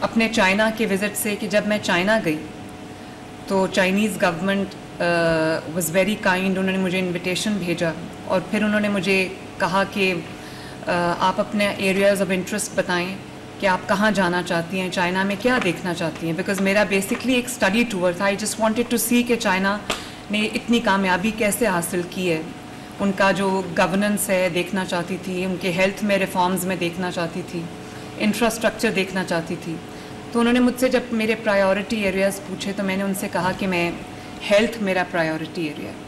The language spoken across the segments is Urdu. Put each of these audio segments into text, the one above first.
اپنے چائنا کے وزٹ سے کہ جب میں چائنا گئی تو Chinese government was very kind. انہوں نے مجھے انویٹیشن بھیجا اور پھر انہوں نے مجھے کہا کہ آپ اپنے ایریاز آف انٹرسٹ بتائیں کہ آپ کہاں جانا چاہتی ہیں, چائنا میں کیا دیکھنا چاہتی ہیں, بیکاز میرا بیسکلی ایک اسٹڈی ٹور تھا. آئی جسٹ وانٹیڈ ٹو سی کہ چائنا نے اتنی کامیابی کیسے حاصل کی ہے, ان کا جو گورننس ہے دیکھنا چاہتی تھی, ان کے ہیلتھ میں ریفارمز میں دیکھنا چاہتی تھی, انفراسٹرکچر دیکھنا چاہتی تھی. تو انہوں نے مجھ سے جب میرے پرائیورٹی ایریاز پوچھے تو میں نے ان سے کہا کہ میں ہیلتھ میرا پرائیورٹی ایریا ہے.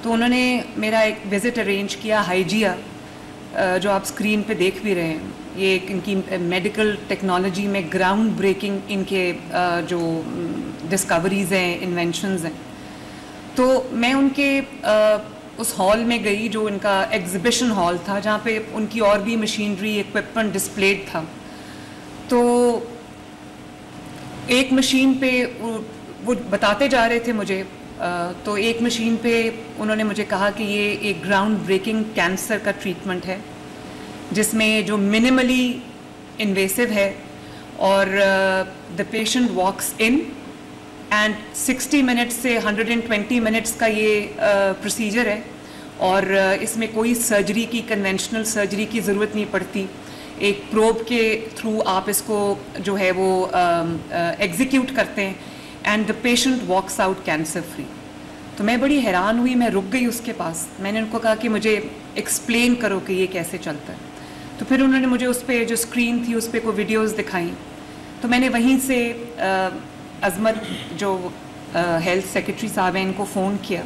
تو انہوں نے میرا ایک وزٹ ارینج کیا ہائیجیا, جو آپ اسکرین پہ دیکھ بھی رہے ہیں. یہ ایک ان کی میڈیکل ٹیکنالوجی میں گراؤنڈ بریکنگ ان کے جو ڈسکوریز ہیں, انوینشنز ہیں. تو میں ان کے اس ہال میں گئی جو ان کا ایگزیبیشن ہال تھا, جہاں پہ ان کی اور بھی مشینری ایکوپمنٹ ڈسپلیڈ تھا. تو ایک مشین پہ وہ بتاتے جا رہے تھے مجھے, تو ایک مشین پہ انہوں نے مجھے کہا کہ یہ ایک گراؤنڈ بریکنگ کینسر کا ٹریٹمنٹ ہے, جس میں جو منیملی انویسو ہے, اور the patient walks in and 60 minutes سے 120 منٹس کا یہ پروسیجر ہے, اور اس میں کوئی سرجری کی, کنونشنل سرجری کی ضرورت نہیں پڑتی. ایک پروب کے تھرو آپ اس کو جو ہے وہ ایگزیکیوٹ کرتے ہیں and the patient walks out cancer free. تو میں بڑی حیران ہوئی, میں رک گئی اس کے پاس. میں نے ان کو کہا کہ مجھے ایکسپلین کرو کہ یہ کیسے چلتا ہے. تو پھر انہوں نے مجھے اس پہ جو اسکرین تھی اس پہ کوئی ویڈیوز دکھائیں. تو میں نے وہیں سے عظمت جو ہیلتھ سیکرٹری صاحب ہیں ان کو فون کیا,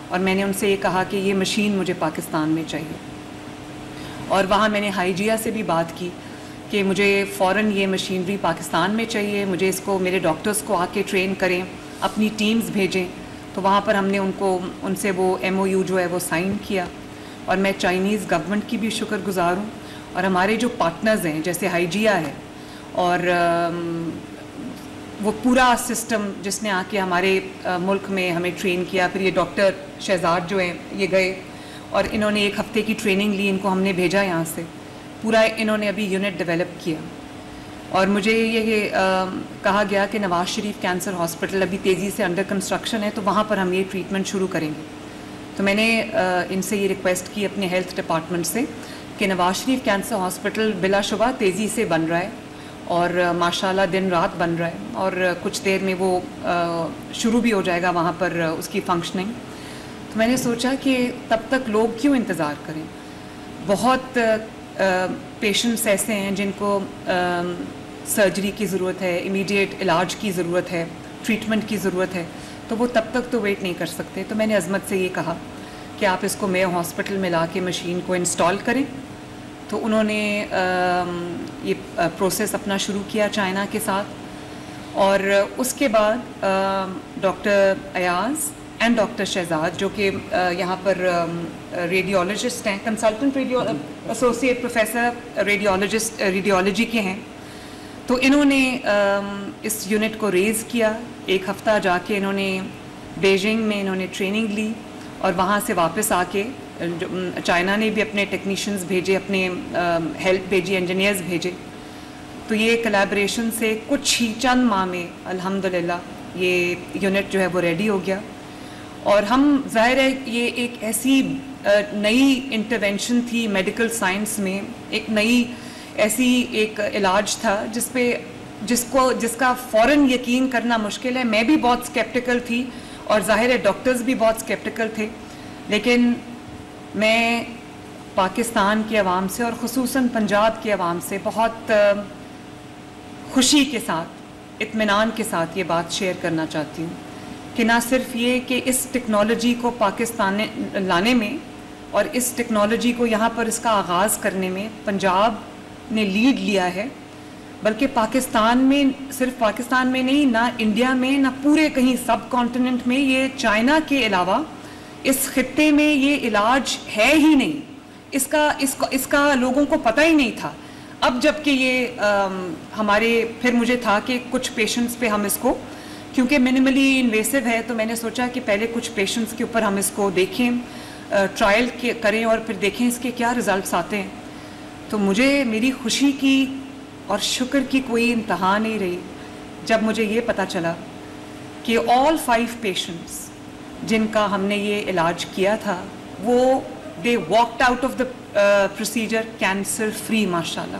اور میں نے ان سے یہ کہا کہ یہ مشین مجھے پاکستان میں چاہیے. اور وہاں میں نے ہائیجیا سے بھی بات کی کہ مجھے فوراً یہ مشینری پاکستان میں چاہیے, مجھے اس کو میرے ڈاکٹرز کو آ کے ٹرین کریں, اپنی ٹیمز بھیجیں. تو وہاں پر ہم نے ان سے وہ MOU جو ہے وہ سائن کیا, اور میں چائنیز گورنمنٹ کی بھی شکر گزار ہوں. اور ہمارے جو پارٹنرز ہیں جیسے ہائیجیا ہے, اور وہ پورا سسٹم جس نے آ کے ہمارے ملک میں ہمیں ٹرین کیا. پھر یہ ڈاکٹر شہزاد جو ہیں یہ گئے اور انہوں نے 1 ہفتے کی ٹریننگ لی, ان کو ہم نے بھیجا یہاں سے. پورا انہوں نے ابھی یونٹ ڈیولپ کیا. اور مجھے یہ کہا گیا کہ نواز شریف کینسر ہاسپٹل ابھی تیزی سے انڈر کنسٹرکشن ہے, تو وہاں پر ہم یہ ٹریٹمنٹ شروع کریں گے. تو میں نے ان سے یہ ریکویسٹ کی اپنے ہیلتھ ڈپارٹمنٹ سے کہ نواز شریف کینسر ہاسپٹل بلا شبہ تیزی سے بن رہا ہے, اور ماشاءاللہ دن رات بن رہا ہے, اور کچھ دیر میں وہ شروع بھی ہو جائے گا وہاں پر اس کی فنکشننگ. تو میں نے سوچا کہ تب تک لوگ کیوں انتظار کریں. بہت پیشنٹس ایسے ہیں جن کو سرجری کی ضرورت ہے, امیڈیٹ علاج کی ضرورت ہے, ٹریٹمنٹ کی ضرورت ہے, تو وہ تب تک تو ویٹ نہیں کر سکتے. تو میں نے عظمت سے یہ کہا کہ آپ اس کو میو ہاسپٹل میں لا کے مشین کو انسٹال کریں. تو انہوں نے یہ پروسیس اپنا شروع کیا چائنا کے ساتھ. اور اس کے بعد doctor Ayaz and doctor Shahzad جو کہ یہاں پر ریڈیولوجسٹ ہیں, کنسلٹنٹ ایسوسیٹ پروفیسر ریڈیولوجی کے ہیں, تو انہوں نے اس یونٹ کو ریز کیا. 1 ہفتہ جا کے انہوں نے بیجنگ میں انہوں نے ٹریننگ لی, اور وہاں سے واپس آ کے چائنا نے بھی اپنے ٹیکنیشینز بھیجے, اپنے ہیلپ بھیجی, انجینئرز بھیجے. تو یہ کلیبریشن سے کچھ ہی چند ماہ میں الحمدللہ یہ یونٹ جو ہے وہ ریڈی ہو گیا. اور ہم ظاہر ہے یہ ایک ایسی نئی انٹرونشن تھی میڈیکل سائنس میں, ایک نئی ایسی ایک علاج تھا جس کا فوراً یقین کرنا مشکل ہے. میں بھی بہت اسکیپٹیکل تھی, اور ظاہر ہے ڈاکٹرز بھی بہت اسکیپٹیکل تھے, لیکن میں پاکستان کی عوام سے اور خصوصاً پنجاب کی عوام سے بہت خوشی کے ساتھ, اطمینان کے ساتھ یہ بات شیئر کرنا چاہتی ہوں کہ نہ صرف یہ کہ اس ٹیکنالوجی کو پاکستان لانے میں اور اس ٹیکنالوجی کو یہاں پر اس کا آغاز کرنے میں پنجاب نے لیڈ لیا ہے, بلکہ پاکستان میں, صرف پاکستان میں نہیں, نہ انڈیا میں, نہ پورے کہیں سب کانٹیننٹ میں, یہ چائنا کے علاوہ اس خطے میں یہ علاج ہے ہی نہیں. اس کا لوگوں کو پتہ ہی نہیں تھا. اب جب کہ یہ ہمارے پھر مجھے تھا کہ کچھ پیشنٹس پہ ہم اس کو, کیونکہ منیملی انویسو ہے, تو میں نے سوچا کہ پہلے کچھ پیشنٹس کے اوپر ہم اس کو دیکھیں, ٹرائل کریں, اور پھر دیکھیں اس کے کیا ریزلٹس آتے ہیں. تو مجھے میری خوشی کی اور شکر کی کوئی انتہا نہیں رہی جب مجھے یہ پتہ چلا کہ all 5 پیشنٹس جن کا ہم نے یہ علاج کیا تھا وہ they walked out of the procedure cancer free ماشاءاللہ.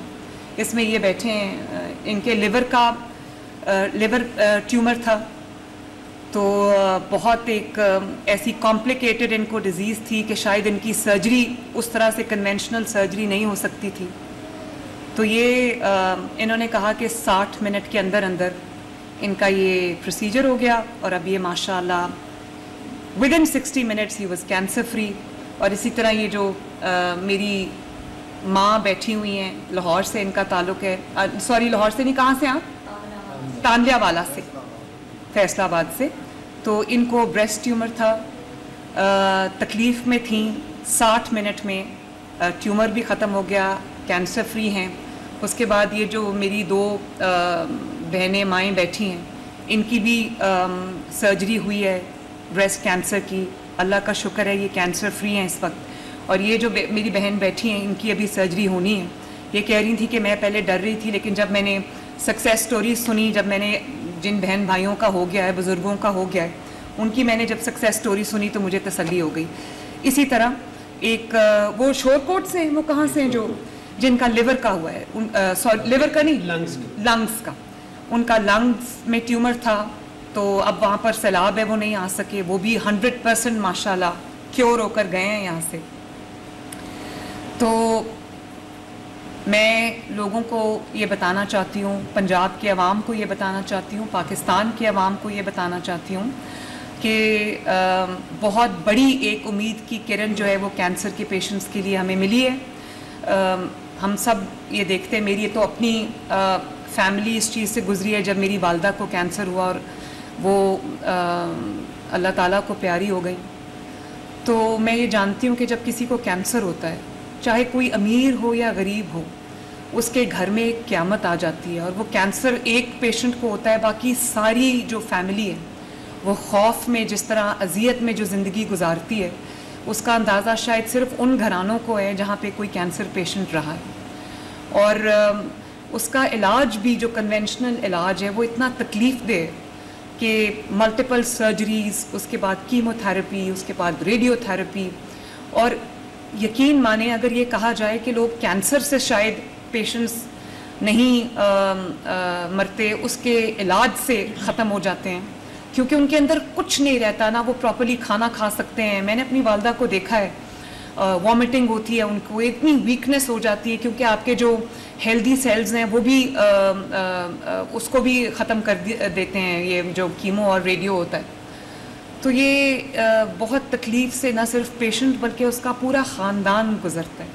اس میں یہ بیٹھے ہیں, ان کے لیور ٹیومر تھا, تو بہت ایک ایسی کمپلیکیٹڈ ان کو ڈیزیز تھی کہ شاید ان کی سرجری اس طرح سے کنونشنل سرجری نہیں ہو سکتی تھی. تو یہ انہوں نے کہا کہ 60 منٹ کے اندر ان کا یہ پروسیجر ہو گیا, اور اب یہ ماشاءاللہ ودن 60 minutes he was cancer free. اور اسی طرح یہ جو میری ماں بیٹھی ہوئی ہیں, لاہور سے ان کا تعلق ہے, سوری لاہور سے نہیں, کہاں سے آپ؟ تانلیہ والا سے, فیصل آباد سے. تو ان کو بریسٹ ٹیومر تھا, تکلیف میں تھیں, 60 منٹ میں ٹیومر بھی ختم ہو گیا, کینسر فری ہیں. اس کے بعد یہ جو میری 2 بہنیں مائیں بیٹھی ہیں, ان کی بھی سرجری ہوئی ہے بریسٹ کینسر کی, اللہ کا شکر ہے یہ کینسر فری ہیں اس وقت. اور یہ جو میری بہن بیٹھی ہیں ان کی ابھی سرجری ہونی ہے. یہ کہہ رہی تھی کہ میں پہلے ڈر رہی تھی, لیکن جب میں نے سکسیس سٹوریز سنی, جب میں نے جن بہن بھائیوں کا ہو گیا ہے, بزرگوں کا ہو گیا ہے, ان کی میں نے جب سکسیس سٹوری سنی تو مجھے تسلی ہو گئی. اسی طرح ایک وہ شور کوٹ سے ہیں, وہ کہاں سے ہیں, جو جن کا لیور کا ہوا ہے, لیور کا نہیں, لنگس کا, ان کا لنگس میں ٹیومر تھا, تو اب وہاں پر سیلاب ہے, وہ نہیں آ سکے, وہ بھی 100% ماشاءاللہ کیور ہو کر گئے ہیں یہاں سے. تو میں لوگوں کو یہ بتانا چاہتی ہوں, پنجاب کے عوام کو یہ بتانا چاہتی ہوں, پاکستان کے عوام کو یہ بتانا چاہتی ہوں کہ بہت بڑی ایک امید کی کرن جو ہے وہ کینسر کے پیشنٹس کے لیے ہمیں ملی ہے. ہم سب یہ دیکھتے ہیں, میری تو اپنی فیملی اس چیز سے گزری ہے جب میری والدہ کو کینسر ہوا اور وہ اللہ تعالیٰ کو پیاری ہو گئی. تو میں یہ جانتی ہوں کہ جب کسی کو کینسر ہوتا ہے, چاہے کوئی امیر ہو یا غریب ہو, اس کے گھر میں ایک قیامت آ جاتی ہے. اور وہ کینسر ایک پیشنٹ کو ہوتا ہے, باقی ساری جو فیملی ہے وہ خوف میں, جس طرح اذیت میں جو زندگی گزارتی ہے, اس کا اندازہ شاید صرف ان گھرانوں کو ہے جہاں پہ کوئی کینسر پیشنٹ رہا ہے. اور اس کا علاج بھی جو کنونشنل علاج ہے وہ اتنا تکلیف دہ کہ ملٹیپل سرجریز, اس کے بعد کیمو تھراپی, اس کے بعد ریڈیو تھراپی. اور یقین مانیں اگر یہ کہا جائے کہ لوگ کینسر سے شاید پیشنٹس نہیں مرتے, اس کے علاج سے ختم ہو جاتے ہیں, کیونکہ ان کے اندر کچھ نہیں رہتا, نہ وہ پراپرلی کھانا کھا سکتے ہیں. میں نے اپنی والدہ کو دیکھا ہے, وامٹنگ ہوتی ہے ان کو, اتنی ویکنیس ہو جاتی ہے, کیونکہ آپ کے جو ہیلدی سیلز ہیں وہ بھی اس کو بھی ختم کر دیتے ہیں یہ جو کیمو اور ریڈیو ہوتا ہے. تو یہ بہت تکلیف سے نہ صرف پیشنٹ بلکہ اس کا پورا خاندان گزرتا ہے.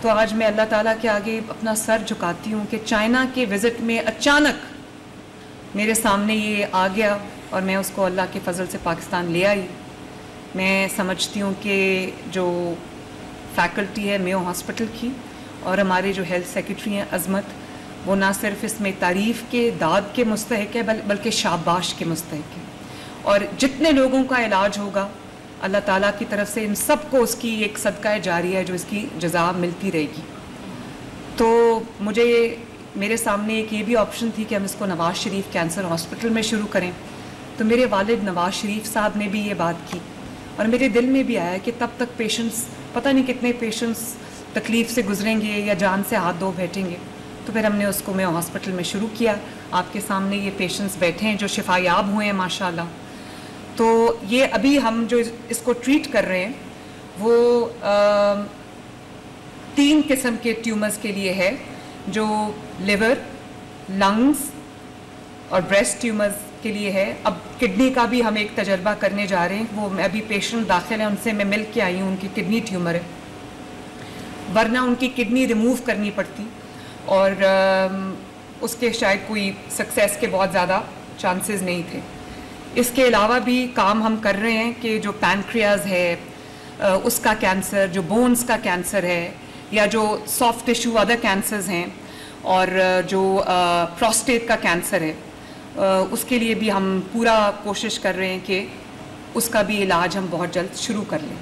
تو آج میں اللہ تعالیٰ کے آگے اپنا سر جھکاتی ہوں کہ چائنا کے وزٹ میں اچانک میرے سامنے یہ آ گیا, اور میں اس کو اللہ کے فضل سے پاکستان لے آئی. میں سمجھتی ہوں کہ جو فیکلٹی ہے میو ہاسپٹل کی اور ہمارے جو ہیلتھ سیکرٹری ہیں عظمت, وہ نہ صرف اس میں تعریف کے داد کے مستحق ہے بلکہ شاباش کے مستحق ہے. اور جتنے لوگوں کا علاج ہوگا اللہ تعالیٰ کی طرف سے ان سب کو اس کی ایک صدقہ جاریہ ہے جو اس کی جزا ملتی رہے گی. تو مجھے میرے سامنے ایک یہ بھی آپشن تھی کہ ہم اس کو نواز شریف کینسر ہاسپٹل میں شروع کریں. تو میرے والد نواز شریف صاحب نے بھی یہ بات کی, اور میرے دل میں بھی آیا کہ تب تک پیشنٹس, پتہ نہیں کتنے پیشنٹس تکلیف سے گزریں گے یا جان سے ہاتھ دھو بیٹھیں گے. تو پھر ہم نے اس کو میو ہاسپٹل میں شروع کیا. آپ کے سامنے یہ پیشنٹس بیٹھے ہیں جو شفا یاب ہوئے ہیں ماشاءاللہ. تو یہ ابھی ہم جو اس کو ٹریٹ کر رہے ہیں وہ 3 قسم کے ٹیومرز کے لیے ہے, جو لیور, لنگز اور بریسٹ ٹیومرز کے لیے ہے. اب کڈنی کا بھی ہم ایک تجربہ کرنے جا رہے ہیں, وہ ابھی پیشنٹ داخل ہیں, ان سے میں مل کے آئی ہوں, ان کی کڈنی ٹیومر ہے, ورنہ ان کی کڈنی ریموو کرنی پڑتی اور اس کے شاید کوئی سکسیس کے بہت زیادہ چانسز نہیں تھے. اس کے علاوہ بھی کام ہم کر رہے ہیں کہ جو پینکریاز ہے اس کا کینسر, جو بونز کا کینسر ہے, یا جو سافٹ ٹیشو ادر کینسرز ہیں, اور جو پروسٹیٹ کا کینسر ہے, اس کے لیے بھی ہم پورا کوشش کر رہے ہیں کہ اس کا بھی علاج ہم بہت جلد شروع کر لیں.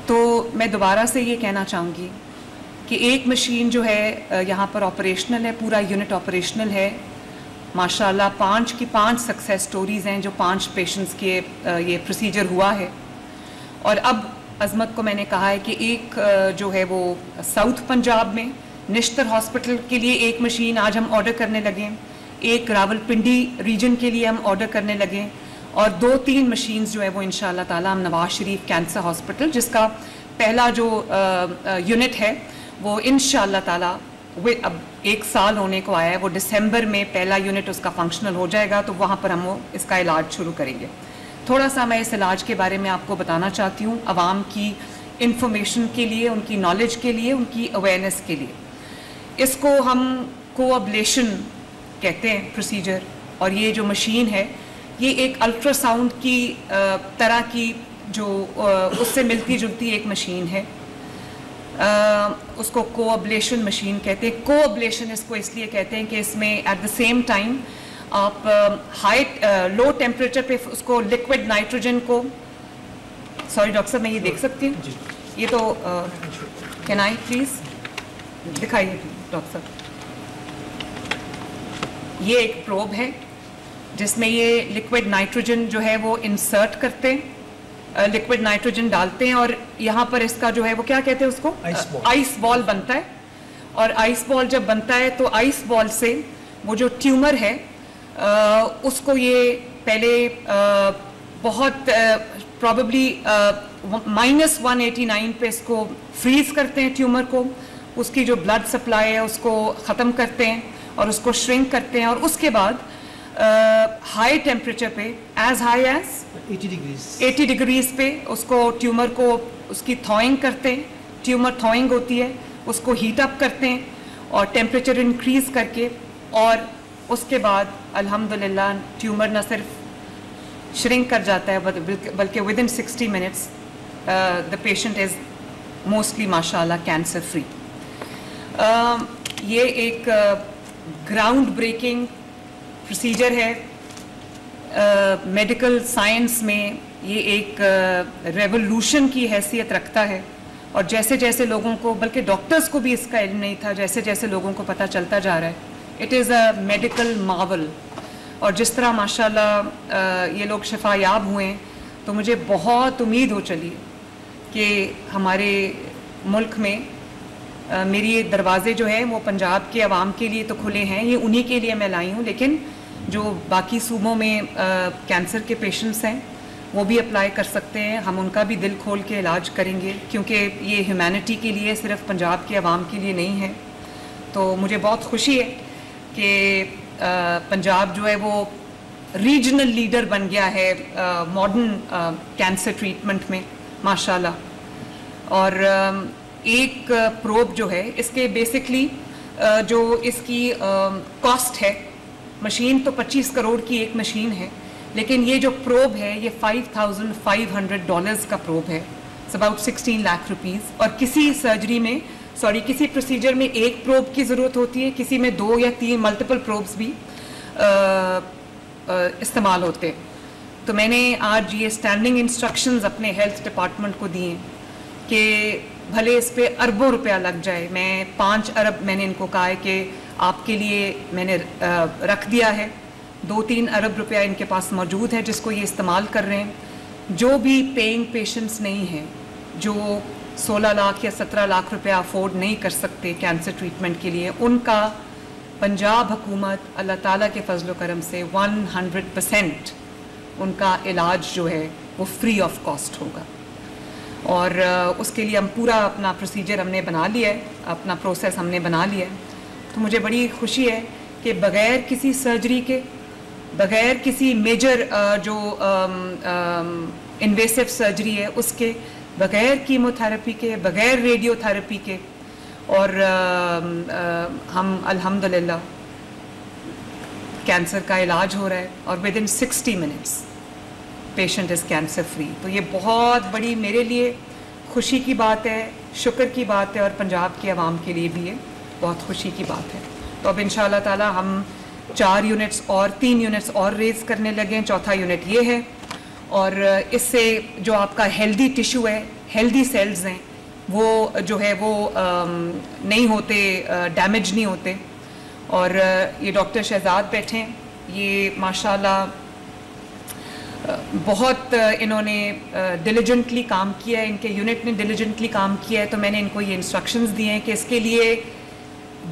تو میں دوبارہ سے یہ کہنا چاہوں گی کہ ایک مشین جو ہے یہاں پر آپریشنل ہے, پورا یونٹ آپریشنل ہے ماشاءاللہ. 5 کی 5 سکسیس سٹوریز ہیں جو 5 پیشنٹس کے یہ پروسیجر ہوا ہے. اور اب عظمت کو میں نے کہا ہے کہ ایک جو ہے وہ ساؤتھ پنجاب میں نشتر ہاسپٹل کے لیے ایک مشین آج ہم آرڈر کرنے لگے, ایک راول پنڈی ریجن کے لیے ہم آرڈر کرنے لگے, اور 2-3 مشینز جو ہے وہ انشاءاللہ تعالیٰ ہم نواز شریف کینسر ہاسپٹل, جس کا پہلا جو یونٹ ہے وہ انشاءاللہ تعالیٰ اب 1 سال ہونے کو آیا ہے, وہ دسمبر میں پہلا یونٹ اس کا فنکشنل ہو جائے گا, تو وہاں پر ہم وہ اس کا علاج شروع کریں گے. تھوڑا سا میں اس علاج کے بارے میں آپ کو بتانا چاہتی ہوں عوام کی انفارمیشن کے لیے, ان کی نالج کے لیے, ان کی اویئرنیس کے لیے. اس کو ہم کوابلیشن کہتے ہیں پروسیجر, اور یہ جو مشین ہے یہ ایک الٹرا ساؤنڈ کی طرح کی جو اس سے ملتی جلتی ایک مشین ہے. اس کو کوابلیشن مشین کہتے ہیں. کوابلیشن اس کو اس لیے کہتے ہیں کہ اس میں ایٹ دا سیم ٹائم آپ لو ٹیمپریچر پہ اس کو لکوڈ نائٹروجن کو, سوری ڈاکٹر صاحب میں یہ دیکھ سکتی ہوں, یہ تو کین آئی پلیز دکھائیے ڈاکٹر صاحب. یہ ایک پروب ہے جس میں یہ لکوڈ نائٹروجن جو ہے وہ انسرٹ کرتے ہیں, لکوڈ نائٹروجن ڈالتے ہیں, اور یہاں پر اس کا جو ہے وہ کیا کہتے ہیں اس کو آئس بال بنتا ہے. اور آئس بال جب بنتا ہے تو آئس بال سے وہ جو ٹیومر ہے اس کو یہ پہلے بہت پرابیبلی -189 پہ اس کو فریز کرتے ہیں ٹیومر کو, اس کی جو بلڈ سپلائی ہے اس کو ختم کرتے ہیں اور اس کو شرنک کرتے ہیں, اور اس کے بعد ہائی ٹیمپریچر پہ ایز ہائی ایز 80 ڈگریز پہ اس کو ٹیومر کو اس کی تھوئنگ کرتے ہیں. ٹیومر تھوئنگ ہوتی ہے, اس کو ہیٹ اپ کرتے ہیں اور ٹیمپریچر انکریز کر کے, اور اس کے بعد الحمدللہ ٹیومر نہ صرف شرنک کر جاتا ہے بلکہ with in 60 minutes the patient is mostly ماشاءاللہ کینسر فری. یہ ایک گراؤنڈ بریکنگ پروسیجر ہے میڈیکل سائنس میں, یہ ایک ریولوشن کی حیثیت رکھتا ہے. اور جیسے جیسے لوگوں کو, بلکہ ڈاکٹرز کو بھی اس کا علم نہیں تھا, جیسے جیسے لوگوں کو پتہ چلتا جا رہا ہے, اٹ از اے میڈیکل ماول. اور جس طرح ماشاءاللہ یہ لوگ شفا یاب ہوئے ہیں, تو مجھے بہت امید ہو چلی کہ ہمارے ملک میں میری دروازے جو ہیں وہ پنجاب کے عوام کے لیے تو کھلے ہیں, یہ انہی کے لیے میں لائی ہوں, لیکن جو باقی صوبوں میں کینسر کے پیشنٹس ہیں وہ بھی اپلائی کر سکتے ہیں. ہم ان کا بھی دل کھول کے علاج کریں گے, کیونکہ یہ ہیومینٹی کے لیے, صرف پنجاب کے عوام کے لیے نہیں ہے. تو مجھے بہت خوشی ہے کہ پنجاب جو ہے وہ ریجنل لیڈر بن گیا ہے ماڈرن کینسر ٹریٹمنٹ میں ماشاءاللہ. اور ایک پروب جو ہے اس کے بیسکلی جو اس کی کاسٹ ہے, مشین تو 25 کروڑ کی ایک مشین ہے, لیکن یہ جو پروب ہے یہ $5,500 کا پروب ہے, اٹس اباؤٹ 16 لاکھ روپیز. اور کسی سرجری میں کسی پروسیجر میں ایک پروب کی ضرورت ہوتی ہے, کسی میں 2 یا 3 ملٹیپل پروبس بھی استعمال ہوتے ہیں. تو میں نے آج یہ اسٹینڈنگ انسٹرکشنز اپنے ہیلتھ ڈپارٹمنٹ کو دیے کہ بھلے اس پہ اربوں روپیہ لگ جائے, میں 5 ارب میں نے ان کو کہا ہے کہ آپ کے لیے میں نے رکھ دیا ہے, 2-3 ارب روپیہ ان کے پاس موجود ہے جس کو یہ استعمال کر رہے ہیں. جو بھی پیئنگ پیشنٹس نہیں ہیں, جو 16 لاکھ یا 17 لاکھ روپیہ افورڈ نہیں کر سکتے کینسر ٹریٹمنٹ کے لیے, ان کا پنجاب حکومت اللہ تعالیٰ کے فضل و کرم سے 100% ان کا علاج جو ہے وہ فری آف کاسٹ ہوگا. اور اس کے لیے ہم پورا اپنا پروسیجر ہم نے بنا لیا ہے, اپنا پروسیس ہم نے بنا لیا ہے. تو مجھے بڑی خوشی ہے کہ بغیر کسی سرجری کے, بغیر کسی میجر جو انویسو سرجری ہے اس کے, بغیر کیمو تھراپی کے, بغیر ریڈیو تھراپی کے, اور ہم الحمدللہ کینسر کا علاج ہو رہا ہے, اور with in 60 minutes patient is cancer free. تو یہ بہت بڑی میرے لیے خوشی کی بات ہے, شکر کی بات ہے, اور پنجاب کے عوام کے لیے بھی یہ بہت خوشی کی بات ہے. تو اب انشاءاللہ تعالی ہم 4 یونٹس اور 3 یونٹس اور ریز کرنے لگے ہیں. چوتھا یونٹ یہ ہے, اور اس سے جو آپ کا ہیلدی ٹیشو ہے, ہیلدی سیلز ہیں, وہ جو ہے وہ نہیں ہوتے, ڈیمیج نہیں ہوتے. اور یہ ڈاکٹر شہزاد بیٹھے ہیں, یہ ماشاءاللہ بہت انہوں نے ڈیلیجنٹلی کام کیا ہے, ان کے یونٹ نے ڈیلیجنٹلی کام کیا ہے. تو میں نے ان کو یہ انسٹرکشنز دیے ہیں کہ اس کے لیے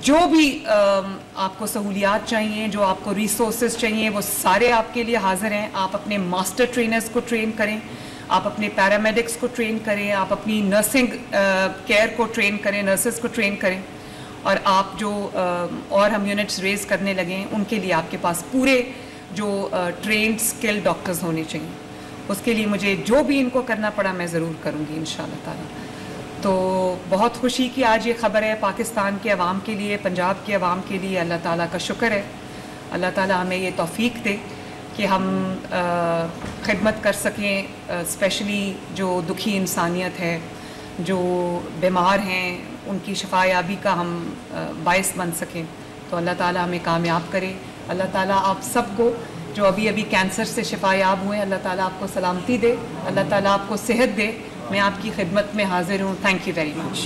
جو بھی آپ کو سہولیات چاہیے, جو آپ کو ریسورسز چاہیے, وہ سارے آپ کے لیے حاضر ہیں. آپ اپنے ماسٹر ٹرینرز کو ٹرین کریں, آپ اپنے پیرامیڈکس کو ٹرین کریں, آپ اپنی نرسنگ کیئر کو ٹرین کریں, نرسز کو ٹرین کریں. اور آپ جو اور ہم یونٹس ریز کرنے لگے ہیں ان کے لیے آپ کے پاس پورے جو ٹرینڈ اسکل ڈاکٹرز ہونے چاہیے. اس کے لیے مجھے جو بھی ان کو کرنا پڑا میں ضرور کروں گی انشاءاللہ تعالی. تو بہت خوشی کی آج یہ خبر ہے پاکستان کے عوام کے لیے, پنجاب کے عوام کے لیے. اللہ تعالیٰ کا شکر ہے, اللہ تعالیٰ ہمیں یہ توفیق دے کہ ہم خدمت کر سکیں, اسپیشلی جو دکھی انسانیت ہے, جو بیمار ہیں, ان کی شفا یابی کا ہم باعث بن سکیں. تو اللہ تعالیٰ ہمیں کامیاب کرے. اللہ تعالیٰ آپ سب کو جو ابھی کینسر سے شفا یاب ہوئے, اللہ تعالیٰ آپ کو سلامتی دے, اللہ تعالیٰ آپ کو صحت دے. میں آپ کی خدمت میں حاضر ہوں. Thank you very much.